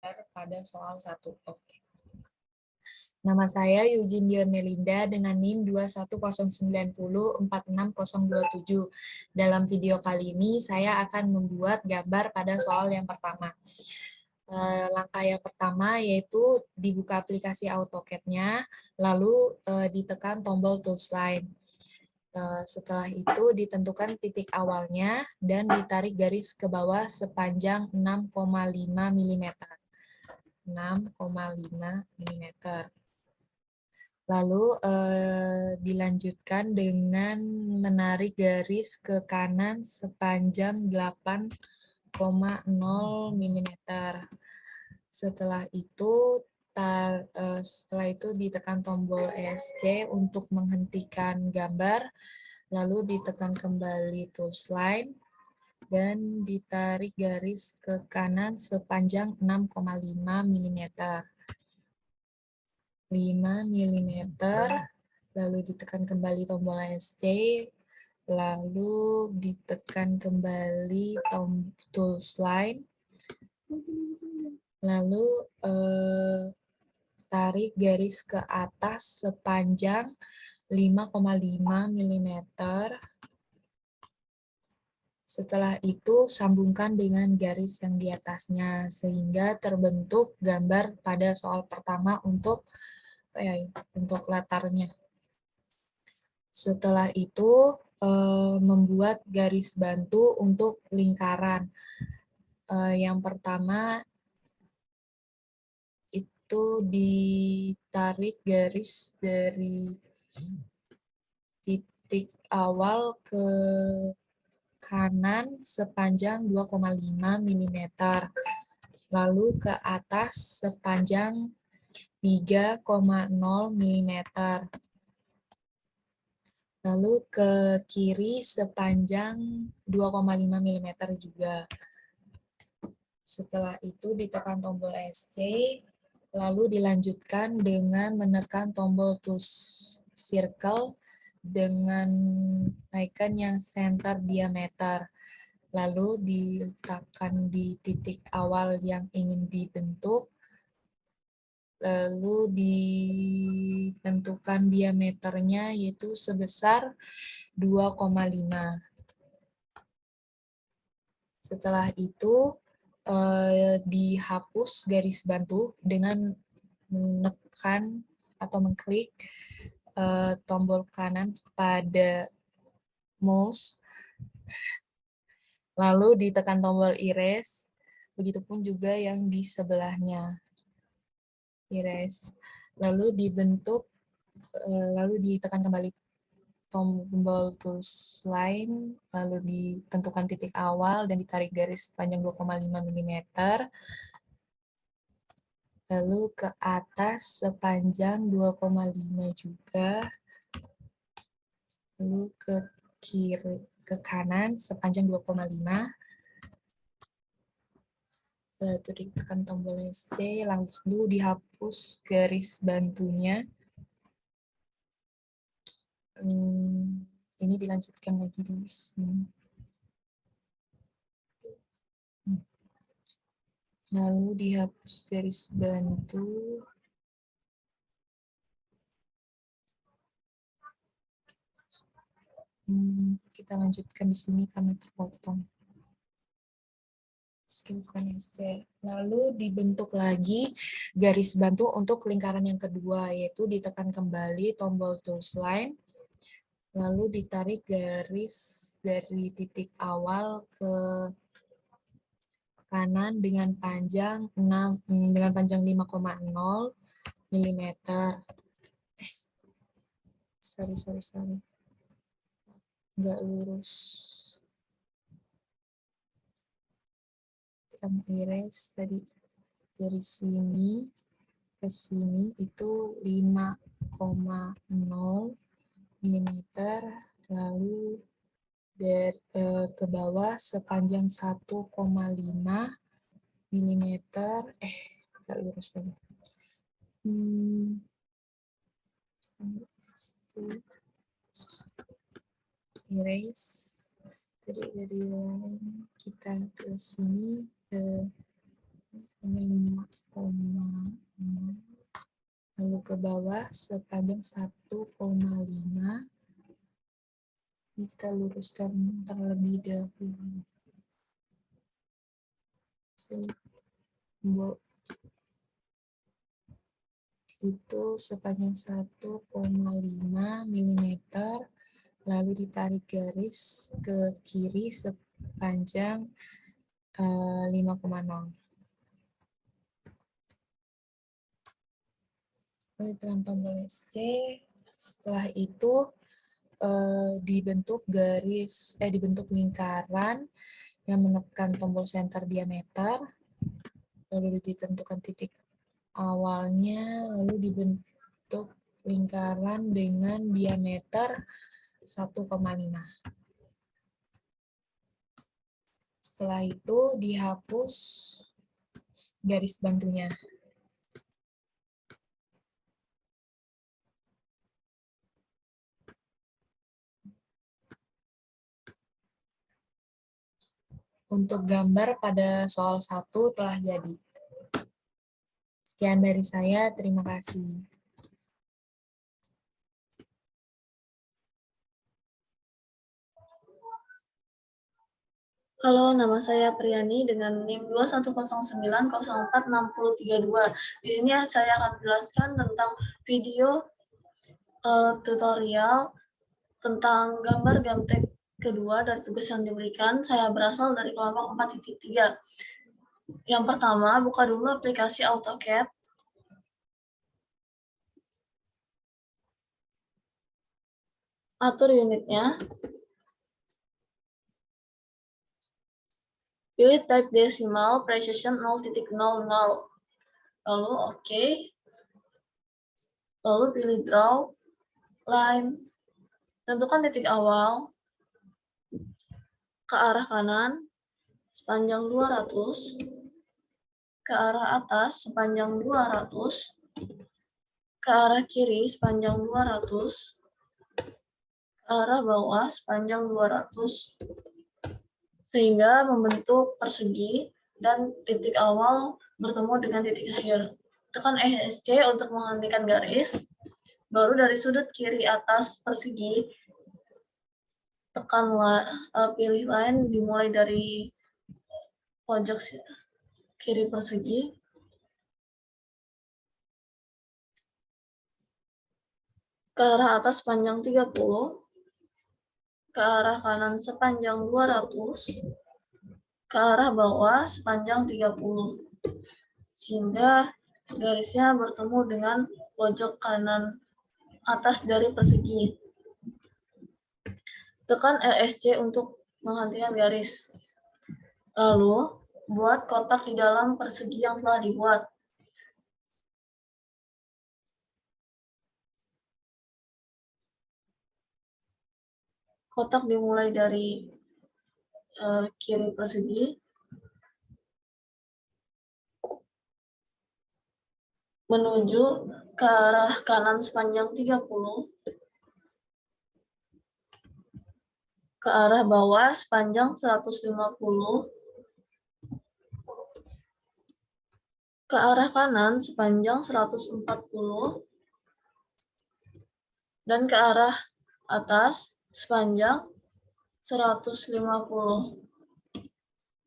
pada soal 1. Oke. Nama saya Eugene Dion Melinda dengan NIM 21090460027. Dalam video kali ini saya akan membuat gambar pada soal yang pertama. Langkah yang pertama yaitu dibuka aplikasi AutoCAD-nya, lalu ditekan tombol tools line. Setelah itu ditentukan titik awalnya dan ditarik garis ke bawah sepanjang 6,5 mm. 6,5 mm. Lalu dilanjutkan dengan menarik garis ke kanan sepanjang 8,0 mm. Setelah itu ditekan tombol ESC untuk menghentikan gambar, lalu ditekan kembali tools line dan ditarik garis ke kanan sepanjang 6,5 mm. 5 mm, lalu ditekan kembali tombol ESC, lalu ditekan kembali tools line, lalu tarik garis ke atas sepanjang 5,5 mm. Setelah itu sambungkan dengan garis yang di atasnya sehingga terbentuk gambar pada soal pertama untuk latarnya. Setelah itu membuat garis bantu untuk lingkaran. Yang pertama itu ditarik garis dari titik awal ke kanan sepanjang 2,5 mm, lalu ke atas sepanjang 3,0 mm, lalu ke kiri sepanjang 2,5 mm juga. Setelah itu ditekan tombol ESC, lalu dilanjutkan dengan menekan tombol tools circle dengan icon yang center diameter. Lalu diletakkan di titik awal yang ingin dibentuk, lalu ditentukan diameternya yaitu sebesar 2,5. Setelah itu dihapus garis bantu dengan menekan atau mengklik tombol kanan pada mouse, lalu ditekan tombol erase, begitupun juga yang di sebelahnya. Erase. Lalu lalu ditekan kembali tombol tools line, lalu ditentukan titik awal dan ditarik garis sepanjang 2,5 mm, lalu ke atas sepanjang 2,5 juga, lalu ke kiri, ke kanan sepanjang 2,5. Setelah itu ditekan tombol ESC, lalu dihapus garis bantunya. Ini dilanjutkan lagi di sini. Lalu dihapus garis bantu. Kita lanjutkan di sini karena terpotong. Lalu dibentuk lagi garis bantu untuk lingkaran yang kedua, yaitu ditekan kembali tombol tools line, lalu ditarik garis dari titik awal ke kanan dengan panjang 5,0 mm. Sorry. Nggak lurus. Kita erase tadi dari sini ke sini itu 5,0 mm, lalu dari ke bawah sepanjang 1,5 mm. Nggak lurus tadi. Erase. Jadi dari kita ke sini ke 5,6, lalu ke bawah sepanjang 1,5. Kita luruskan terlebih dahulu. Itu sepanjang 1,5 mm, lalu ditarik garis ke kiri sepanjang 5,0. Lalu ditekan tombol SC. Setelah itu dibentuk lingkaran yang menekan tombol center diameter, lalu ditentukan titik awalnya, lalu dibentuk lingkaran dengan diameter 1,5. Setelah itu dihapus garis bantunya. Untuk gambar pada soal 1 telah jadi. Sekian dari saya, terima kasih. Halo, nama saya Priyani dengan NIM 2109046032. Di sini saya akan menjelaskan tentang video tutorial tentang gambar gamtek kedua dari tugas yang diberikan. Saya berasal dari kelompok 4.3. Yang pertama, buka dulu aplikasi AutoCAD. Atur unitnya. Pilih type decimal, precision 0.00. Lalu OK. Lalu pilih draw line. Tentukan titik awal ke arah kanan sepanjang 200, ke arah atas sepanjang 200, ke arah kiri sepanjang 200, ke arah bawah sepanjang 200, sehingga membentuk persegi dan titik awal bertemu dengan titik akhir. Tekan ESC untuk menghentikan garis. Baru dari sudut kiri atas persegi, pilih line dimulai dari pojok kiri persegi. Ke arah atas sepanjang 30, ke arah kanan sepanjang 200, ke arah bawah sepanjang 30. Sehingga garisnya bertemu dengan pojok kanan atas dari persegi. Tekan ESC untuk menghentikan garis. Lalu, buat kotak di dalam persegi yang telah dibuat. Kotak dimulai dari kiri persegi, menuju ke arah kanan sepanjang 30, ke arah bawah sepanjang 150, ke arah kanan sepanjang 140, dan ke arah atas sepanjang 150.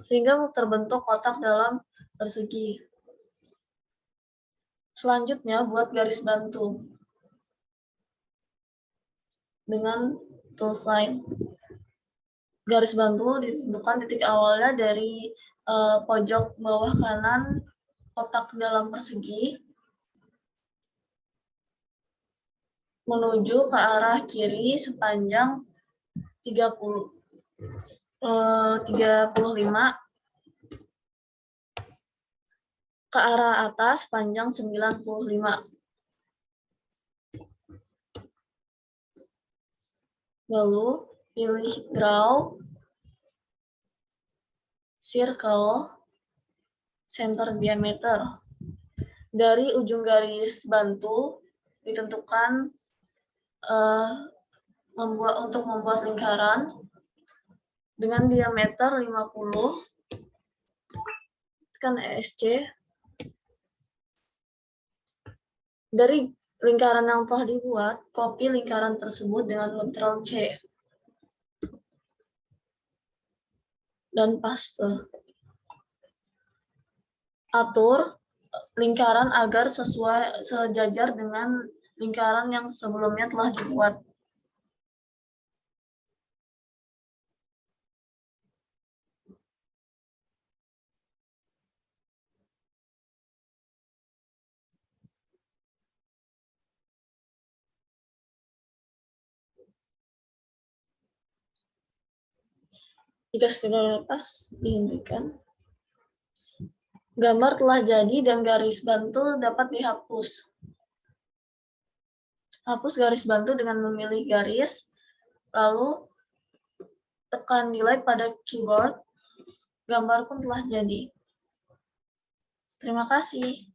Sehingga terbentuk kotak dalam persegi. Selanjutnya buat garis bantu dengan tools line. Garis bantu ditentukan titik awalnya dari pojok bawah kanan kotak dalam persegi menuju ke arah kiri sepanjang 35, ke arah atas panjang 95. Lalu pilih draw circle center diameter. Dari ujung garis bantu ditentukan untuk membuat lingkaran dengan diameter 50. Tekan ESC Dari lingkaran yang telah dibuat, copy lingkaran tersebut dengan Ctrl+C dan paste. Atur lingkaran agar sejajar dengan lingkaran yang sebelumnya telah dibuat. Jika sudah lepas, dihentikan. Gambar telah jadi dan garis bantu dapat dihapus. Hapus garis bantu dengan memilih garis, lalu tekan delete pada keyboard. Gambar pun telah jadi. Terima kasih.